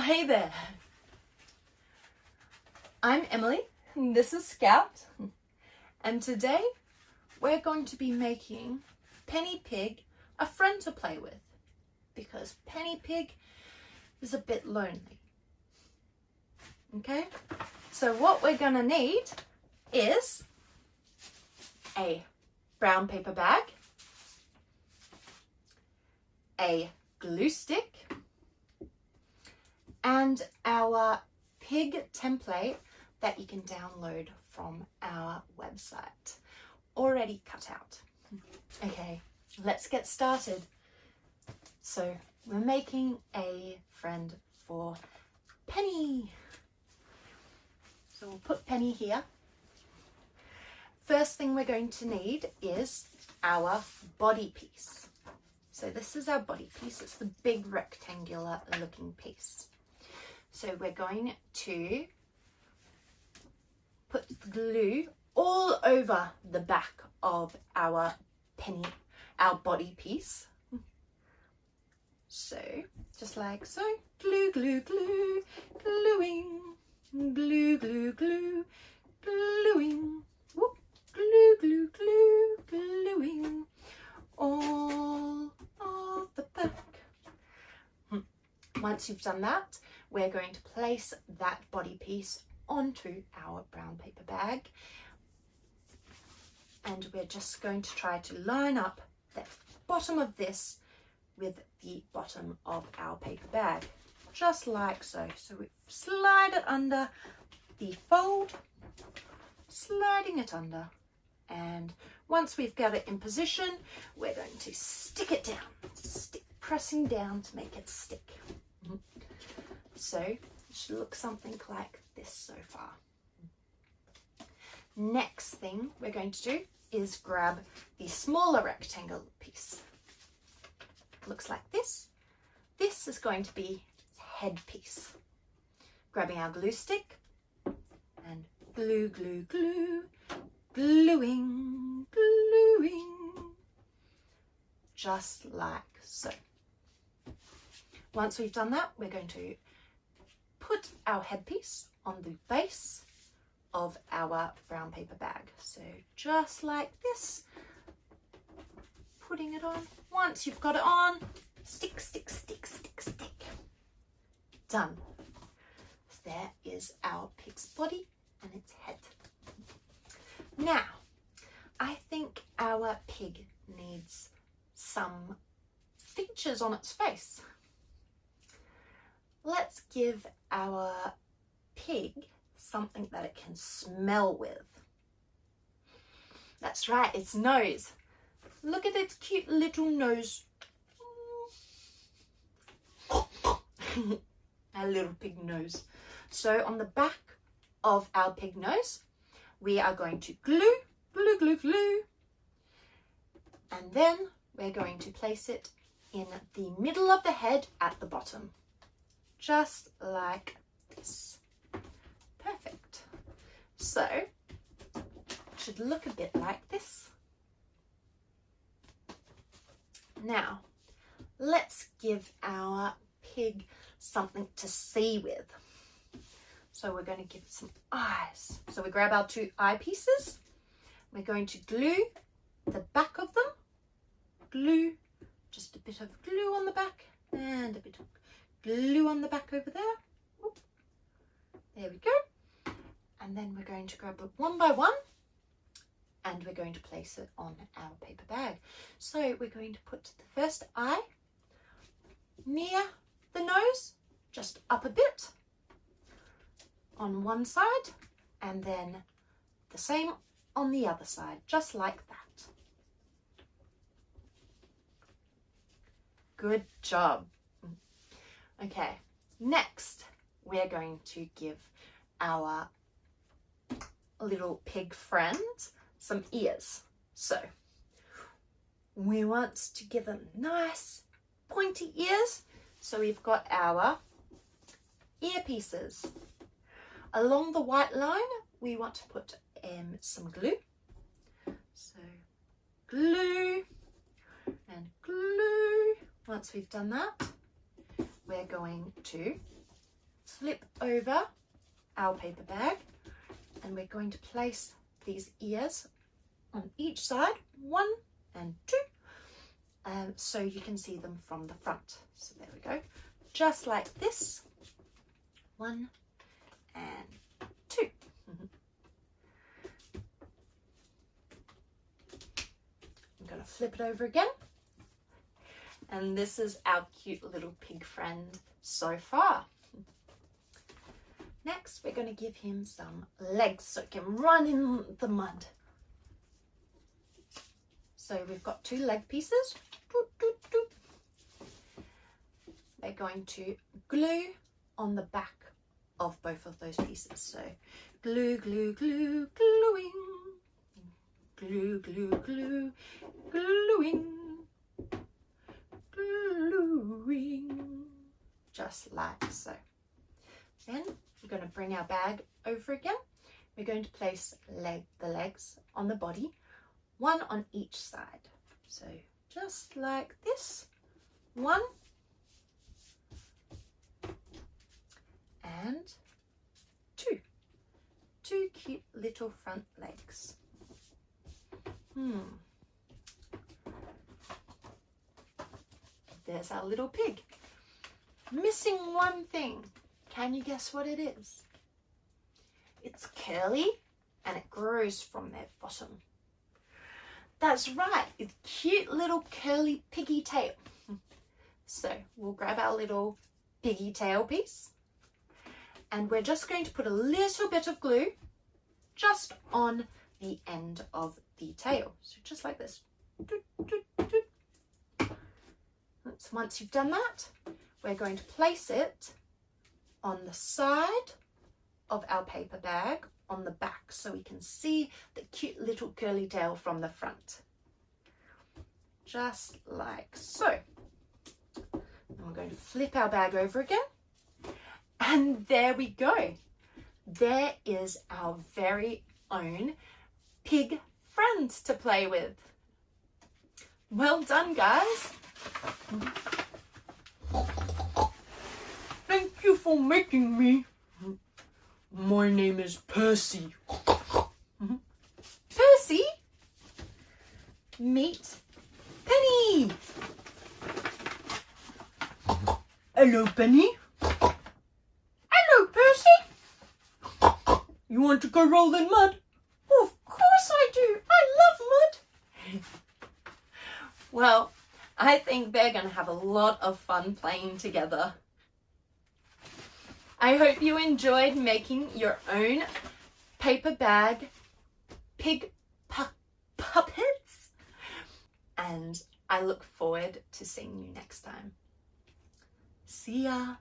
Hey there, I'm Emily, and this is Scout, and today we're going to be making Penny Pig a friend to play with, because Penny Pig is a bit lonely. Okay, so what we're gonna need is a brown paper bag, a glue stick, and our pig template that you can download from our website, already cut out. Okay, let's get started. So we're making a friend for Penny. So we'll put Penny here. First thing we're going to need is our body piece. So this is our body piece. It's the big rectangular looking piece. So we're going to put the glue all over the back of our body piece. So just like so, glue, glue, glue, gluing, glue, glue, glue, gluing, whoop, glue, glue, glue, gluing, all of the back. Once you've done that, we're going to place that body piece onto our brown paper bag, and we're just going to try to line up the bottom of this with the bottom of our paper bag, just like so. So we slide it under the fold, sliding it under, and once we've got it in position, we're going to stick it down, pressing down to make it stick. So it should look something like this so far. Next thing we're going to do is grab the smaller rectangle piece. Looks like this. This is going to be the head piece. Grabbing our glue stick and glue, glue, glue, gluing, gluing, just like so. Once we've done that, we're going to put our headpiece on the base of our brown paper bag. So just like this, putting it on. Once you've got it on, stick, stick, stick, stick, stick. Done. So there is our pig's body and its head. Now, I think our pig needs some features on its face. Let's give our pig something that it can smell with. That's right, its nose. Look at its cute little nose. Our little pig nose. So on the back of our pig nose, we are going to glue, glue, glue, glue. And then we're going to place it in the middle of the head at the bottom. Just like this. Perfect. So it should look a bit like this. Now let's give our pig something to see with. So we're going to give it some eyes. So we grab our two eye pieces. We're going to glue the back of them. Glue, just a bit of glue on the back and a bit of glue on the back over there. Whoop. There we go. And then we're going to grab it one by one and we're going to place it on our paper bag. So we're going to put the first eye near the nose, just up a bit on one side, and then the same on the other side, just like that. Good job. Okay, next we're going to give our little pig friend some ears. So we want to give them nice pointy ears. So we've got our earpieces. Along the white line, we want to put some glue. So glue and glue. Once we've done that, we're going to flip over our paper bag, and we're going to place these ears on each side, 1 and 2, so you can see them from the front. So there we go, just like this, 1 and 2. I'm going to flip it over again, and this is our cute little pig friend so far. Next, we're going to give him some legs so he can run in the mud. So we've got 2 leg pieces. We're going to glue on the back of both of those pieces. So glue, glue, glue, gluing. Glue, glue, glue, gluing. Gluing. Just like so. Then we're going to bring our bag over again. We're going to place the legs on the body, 1 on each side. So just like this, 1 and 2. 2 cute little front legs. There's our little pig. Missing one thing. Can you guess what it is? It's curly and it grows from their bottom. That's right, it's cute little curly piggy tail. So we'll grab our little piggy tail piece, and we're just going to put a little bit of glue just on the end of the tail. So just like this. Once you've done that, we're going to place it on the side of our paper bag on the back so we can see the cute little curly tail from the front. Just like so. And we're going to flip our bag over again. And there we go. There is our very own pig friend to play with. Well done, guys. Thank you for making me. My name is Percy. Percy? Meet Penny. Hello, Penny. Hello, Percy. You want to go roll in mud? Of course I do. I love mud. Well, I think they're going to have a lot of fun playing together. I hope you enjoyed making your own paper bag pig puppets, and I look forward to seeing you next time. See ya!